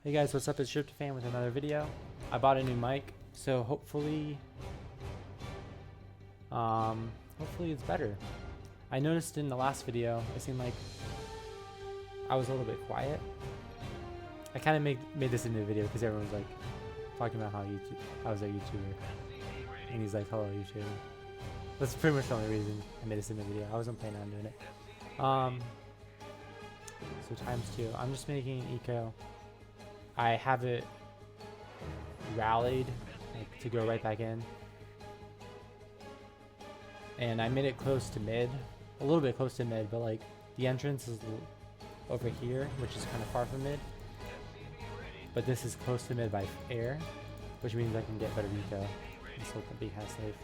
Hey guys, what's up? It's Tryptophan with another video. I bought a new mic, so hopefully it's better. I noticed in the last video, it seemed like I was a little bit quiet. I kind of made this into a video because everyone was like talking about how I was a YouTuber, and he's like, "Hello, YouTuber." That's pretty much the only reason I made this into a video. I wasn't planning on doing it. So ×2. I'm just making an eco. I have it rallied to go right back in, and I made it close to mid, a little bit close to mid, but like the entrance is over here, which is kind of far from mid, but this is close to mid by air, which means I can get better eco. Let's hope the big has safe.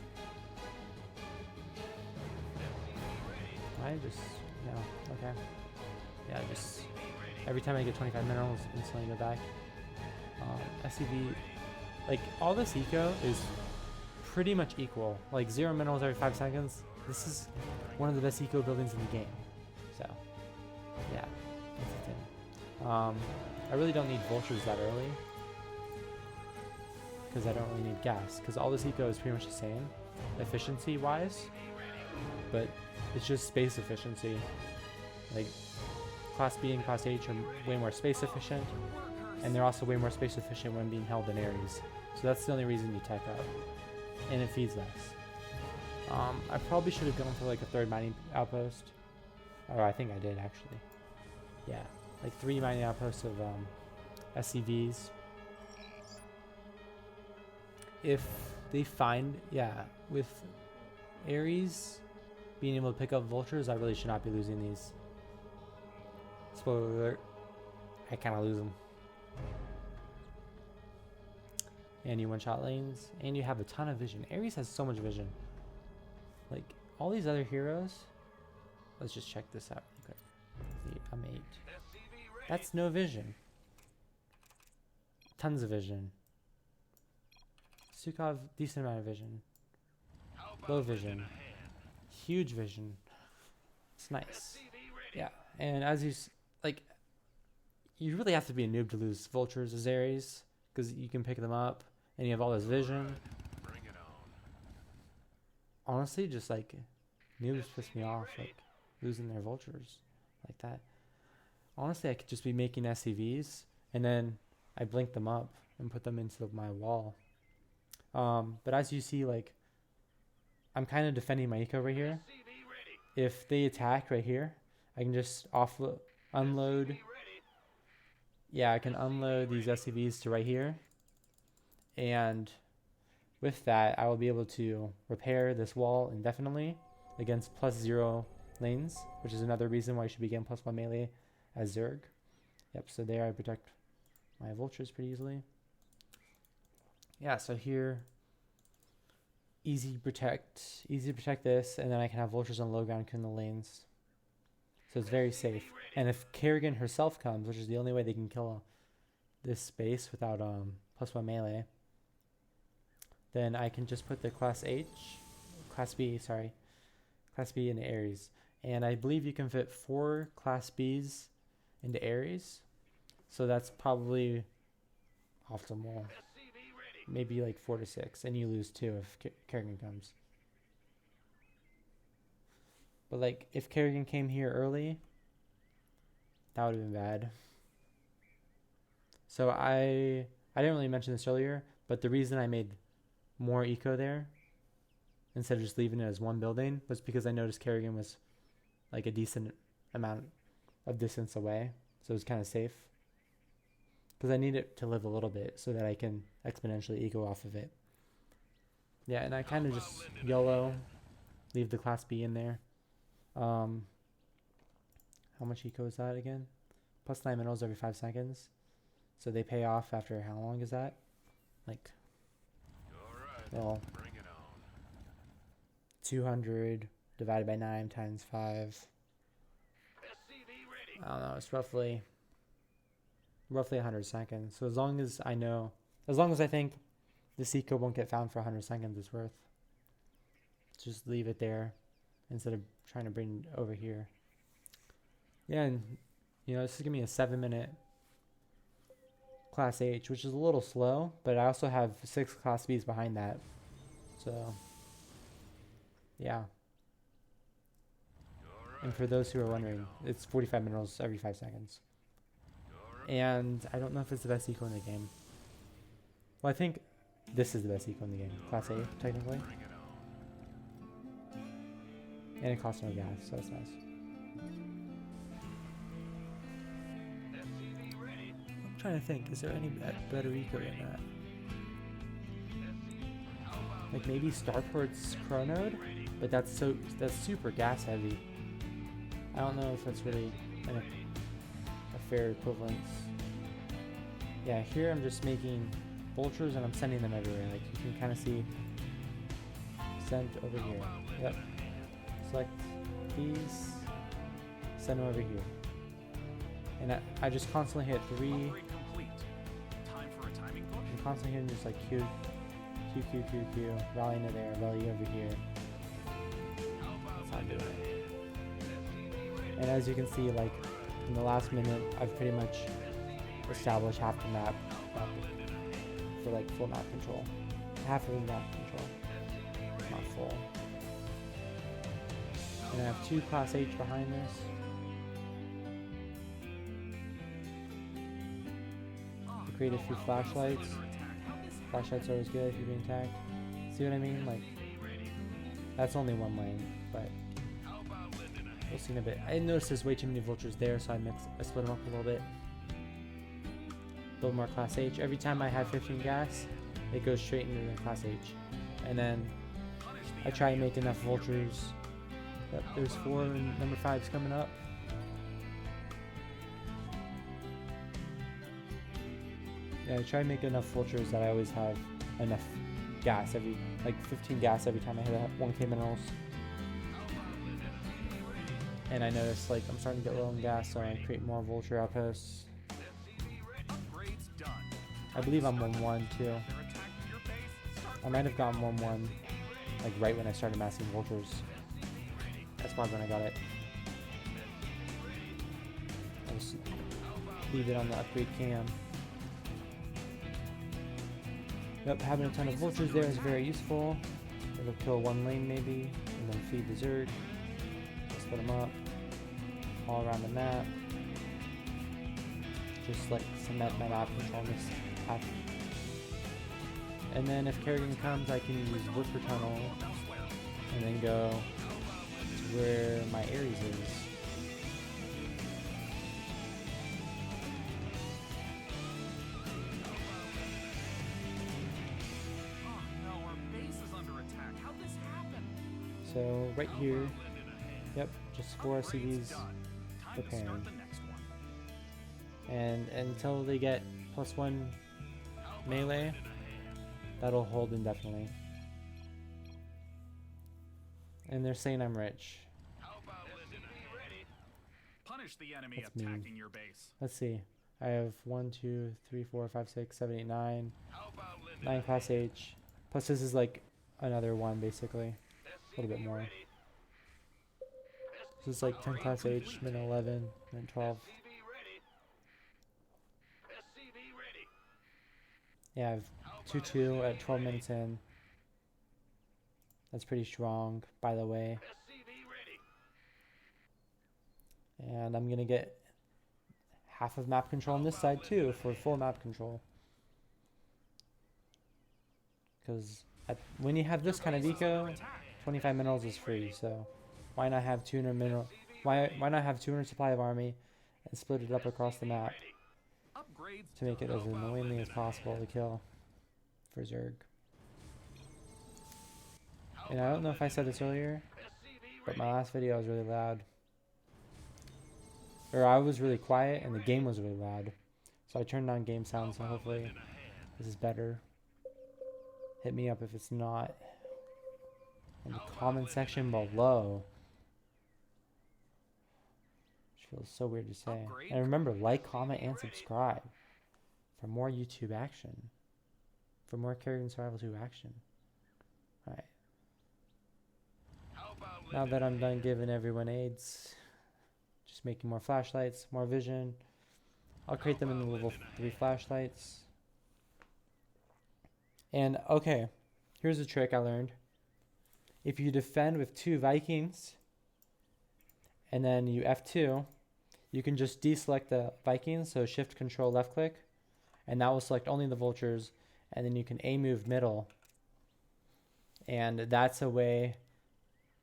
I just, okay. Yeah, just every time I get 25 minerals, instantly go back. SCV, like all this eco is pretty much equal. Like 0 minerals every 5 seconds. This is one of the best eco buildings in the game. So, yeah, that's the thing. I really don't need vultures that early because I don't really need gas. Because all this eco is pretty much the same, efficiency-wise, but it's just space efficiency. Like Class B and Class H are way more space efficient, and they're also way more space efficient when being held in Aries. So that's the only reason you tech up, and it feeds less. I probably should have gone for like a 3rd mining outpost, or I think I did actually. Yeah, like 3 mining outposts of SCVs. If they find, with Aries being able to pick up vultures, I really should not be losing these. Spoiler alert, I kind of lose them. And you one-shot lanes, and you have a ton of vision. Aries has so much vision. Like, all these other heroes, let's just check this out really quick. I'm 8. That's no vision. Tons of vision. Sukov, decent amount of vision. Low vision. Huge vision. It's nice. Yeah, and as you really have to be a noob to lose vultures as Aries, because you can pick them up and you have all this vision. Honestly, just like noobs piss me off, like losing their vultures like that. Honestly, I could just be making SCVs and then I blink them up and put them into my wall. But as you see, like I'm kind of defending my eco right here. If they attack right here, I can just unload. Yeah, I can unload these SCVs to right here. And with that, I will be able to repair this wall indefinitely against +0 lanes, which is another reason why you should be getting +1 melee as Zerg. Yep, so there I protect my vultures pretty easily. Yeah, so here, easy to protect this, and then I can have vultures on low ground in the lanes. So it's very safe. And if Kerrigan herself comes, which is the only way they can kill this space without +1 melee, then I can just put the Class B into Aries. And I believe you can fit 4 Class Bs into Aries. So that's probably optimal. Maybe like 4 to 6, and you lose 2 if Kerrigan comes. But like if Kerrigan came here early, that would have been bad. So I didn't really mention this earlier, but the reason I made more eco there instead of just leaving it as one building was because I noticed Kerrigan was like a decent amount of distance away, so it was kind of safe. Because I need it to live a little bit so that I can exponentially eco off of it. Yeah, and I kind of just YOLO, leave the Class B in there. How much eco is that again? +9 minerals every 5 seconds. So they pay off after how long is that? Like, well, 200 divided by 9 times 5. I don't know, it's roughly 100 seconds. So as long as I think this eco won't get found for 100 seconds, it's worth. Just leave it there instead of trying to bring it over here. Yeah, and this is gonna be a 7-minute Class H, which is a little slow, but I also have 6 Class Bs behind that. So, yeah. And for those who are wondering, it's 45 minerals every 5 seconds. And I don't know if it's the best eco in the game. Well, I think this is the best eco in the game. Class A, technically. And it costs no gas, so that's nice. I'm trying to think, is there any better eco than that? Like maybe Starport's Chronode, but that's super gas heavy. I don't know if that's really a fair equivalence. Yeah, here I'm just making vultures and I'm sending them everywhere. Like you can kind of see, send over here. Yep. Select these, send them over here. And I just constantly hit 3. I'm constantly hitting just like Q, rallying to there, rally over here. That's how I'm doing it. And as you can see, like in the last minute, I've pretty much established half the map for like full map control. Half of the map control, not full. And I have 2 Class H behind this. I create a few flashlights. Flashlights are always good if you're being tagged. See what I mean? Like, that's only one lane, but we'll see in a bit. I noticed there's way too many vultures there, so I split them up a little bit. Build more Class H. Every time I have 15 gas, it goes straight into the Class H. And then I try and make enough vultures. Yep, there's 4 and number 5's coming up. Yeah, I try and make enough vultures that I always have enough gas like 15 gas every time I hit 1k minerals. And I noticed like I'm starting to get low on gas, so I create more vulture outposts. I believe I'm 1-1 too. I might have gotten 1-1 like right when I started massing vultures. That's probably when I got it. I'll just leave it on the upgrade cam. Yep, having a ton of vultures there is very useful. It'll kill 1 lane maybe, and then feed the Zerg. Split them up all around the map. Just like cement my map control this half. And then if Kerrigan comes, I can use Whisper Tunnel and then go to where my Ares is. So right here, yep, just 4 SCVs preparing. And until they get +1 melee, that'll hold indefinitely. And they're saying I'm rich. Punish the enemy That's attacking mean. your base. Let's see. I have 1, 2, 3, 4, 5, 6, 7, 8, 9. 9 Class H. Plus this is like another 1 basically. A little bit more. This is like 10 Class H, then 11, then 12. Yeah, I have 2-2 at 12 minutes in. That's pretty strong, by the way. And I'm going to get half of map control on this side too for full map control. Because when you have this kind of eco, 25 minerals is free, so why not have 200 mineral? Why not have 200 supply of army and split it up across the map to make it as annoyingly as possible to kill for Zerg. And I don't know if I said this earlier, but my last video was really loud. Or I was really quiet and the game was really loud. So I turned on game sound, so hopefully this is better. Hit me up if it's not in the comment section below. Which feels so weird to say. And remember, like, comment, and subscribe for more YouTube action. For more Kerrigan Survival 2 action. Alright. Now that I'm done giving everyone aids, just making more flashlights, more vision, I'll create them in the level 3 flashlights. And okay, here's a trick I learned. If you defend with 2 Vikings and then you F2, you can just deselect the Vikings, so shift control left click, and that will select only the vultures, and then you can A move middle. And that's a way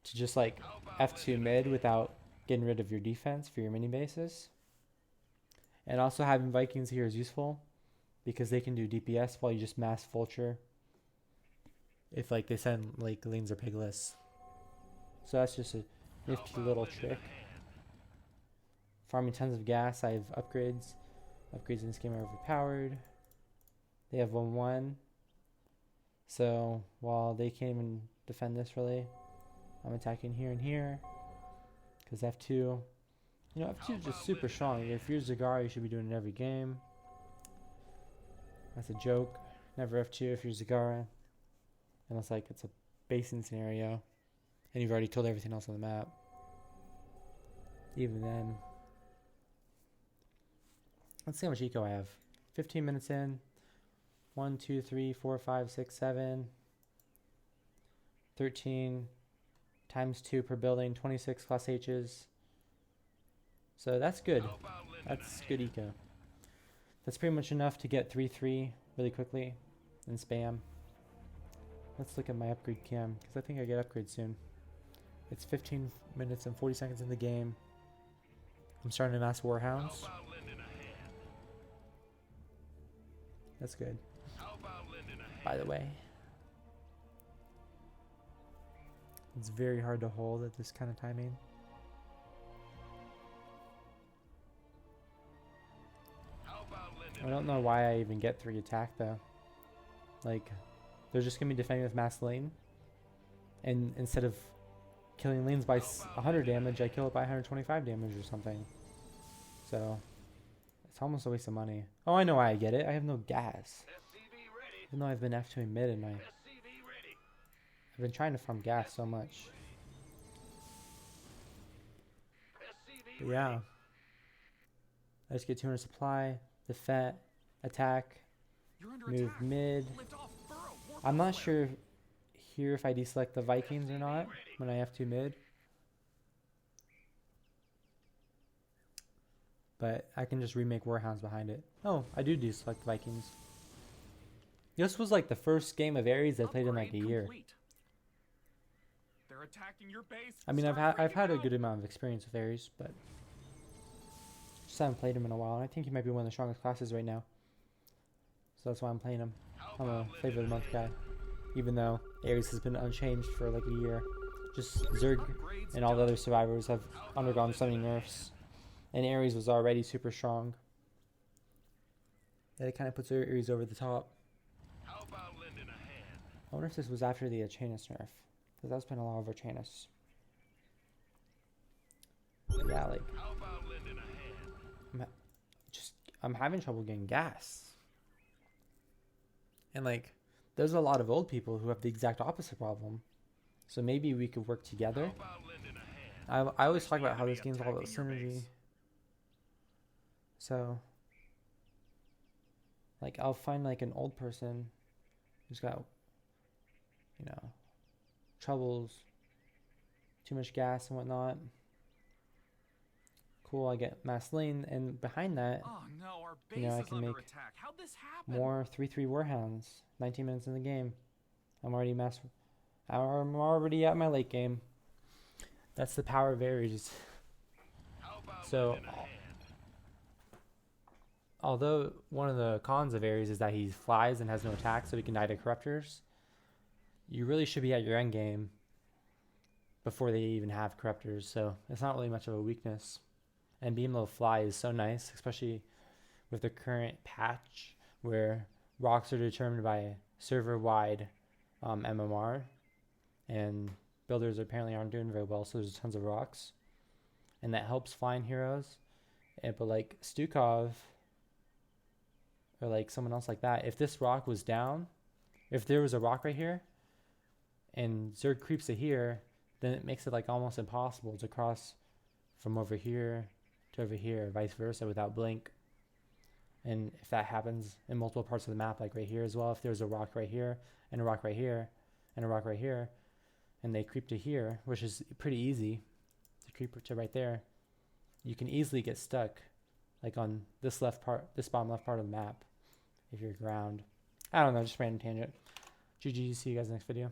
to just like F2 mid without getting rid of your defense for your mini bases. And also having Vikings here is useful because they can do DPS while you just mass vulture if like they send like lanes or piglets. So that's just a nifty little trick. Farming tons of gas. I have upgrades. Upgrades in this game are overpowered. They have 1-1. So while they can't even defend this really, I'm attacking here and here. Because F2, you know, F2 is just super strong. If you're Zagara, you should be doing it every game. That's a joke. Never F2 if you're Zagara. Unless like it's a basing scenario and you've already killed everything else on the map. Even then. Let's see how much eco I have. 15 minutes in. 1, 2, 3, 4, 5, 6, 7. 13 times 2 per building. 26 class H's. So that's good. That's good eco. That's pretty much enough to get 3-3 really quickly and spam. Let's look at my upgrade cam because I think I get upgrade soon. It's 15 minutes and 40 seconds in the game. I'm starting to mass warhounds. That's good. By the way, it's very hard to hold at this kind of timing. I don't know why I even get 3 attack though. Like, they're just gonna be defending with mass lane, and instead of killing lanes by 100 damage, I kill it by 125 damage or something. So it's almost a waste of money. Oh, I know why I get it. I have no gas. Even though I've been F2ing mid and I've been trying to farm gas so much. But yeah. I just get 200 supply, defend, attack, move mid. I'm not sure here if I deselect the Vikings or not when I F2 mid. But I can just remake warhounds behind it. Oh, I do deselect the Vikings. This was like the first game of Ares I played in like a year. They're attacking your base. I mean, I've had a good amount of experience with Ares, but just haven't played him in a while. And I think he might be one of the strongest classes right now. So that's why I'm playing him. I'm a flavor of the month guy, even though Ares has been unchanged for like a year. Just Zerg and all the other survivors have undergone so many nerfs, and Ares was already super strong. And it kind of puts Ares over the top. I wonder if this was after the Achanus nerf, because that's been a lot of Achanus. Yeah, like I'm having trouble getting gas. And like, there's a lot of old people who have the exact opposite problem. So maybe we could work together. I always talk about how this game's all about synergy. So, like, I'll find like an old person who's got, you know, troubles, too much gas and whatnot. Cool, I get mass lane, and behind that, Oh, no, our base you know, I is can under make attack. How'd this happen? more 3-3 warhounds. 19 minutes in the game. I'm already at my late game. That's the power of Ares. So, although one of the cons of Ares is that he flies and has no attack, so he can die to corruptors, you really should be at your end game before they even have corruptors, so it's not really much of a weakness. And being able to fly is so nice, especially with the current patch where rocks are determined by server-wide MMR, and builders apparently aren't doing very well, so there's tons of rocks, and that helps flying heroes. But like Stukov or like someone else like that, if this rock was down, if there was a rock right here and Zerg creeps to here, then it makes it like almost impossible to cross from over here to over here, vice versa, without blink. And if that happens in multiple parts of the map, like right here as well, if there's a rock right here and a rock right here and a rock right here, and they creep to here, which is pretty easy to creep to right there, you can easily get stuck like on this left part, this bottom left part of the map if you're ground. I don't know, just random tangent. GG, see you guys next video.